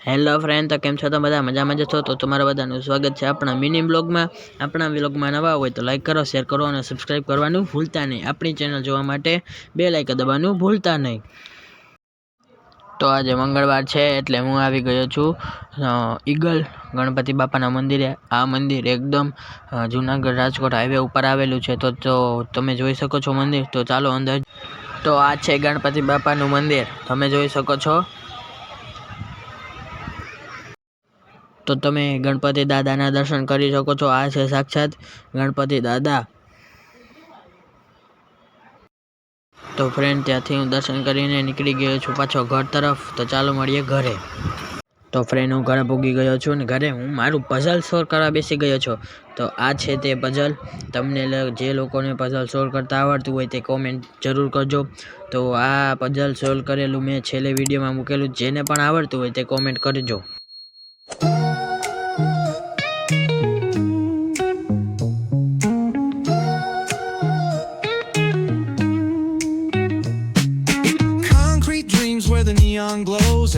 Hello friend, તો કેમ છો? તો બધા મજામાં જ છો? તો તમારા બધાનું સ્વાગત છે આપણા મિની બ્લોગમાં. આપણા બ્લોગમાં નવા હોય તો લાઈક કરો, શેર કરો અને સબસ્ક્રાઈબ કરવાનું ભૂલતા નહીં. આપણી ચેનલ જોવા માટે બેલ આઇકન દબાવવાનું ભૂલતા નહીં. તો આજે મંગળવાર છે એટલે હું આવી ગયો છું ઈગલ ગણપતિ બાપાના મંદિરે. આ મંદિર એકદમ જુનાગઢ રાજકોટ હાઈવે ઉપર આવેલું છે. તો તમે જોઈ શકો છો મંદિર. તો ચાલો અંદર. તો આ છે ગણપતિ બાપાનું મંદિર, તમે જોઈ શકો છો. તો તમે ગણપતિ દાદાના દર્શન કરી શકો છો. આ છે સાક્ષાત ગણપતિ દાદા. તો ફ્રેન્ડ, ત્યાંથી હું દર્શન કરીને નીકળી ગયો છું પાછો ઘર તરફ. તો ચાલો મળીએ ઘરે. તો ફ્રેન્ડ, હું ઘરે પૂગી ગયો છું ને ઘરે હું મારું પઝલ સોલ્વ કરવા બેસી ગયો છું. તો આ છે તે પઝલ. તમને જે લોકોને પઝલ સોલ્વ કરતા આવડતું હોય તે કોમેન્ટ જરૂર કરજો. તો આ પઝલ સોલ્વ કરેલું મેં છેલ્લે વિડીયોમાં મૂકેલું. જેને પણ આવડતું હોય તે કોમેન્ટ કરજો. Concrete dreams where the neon glows.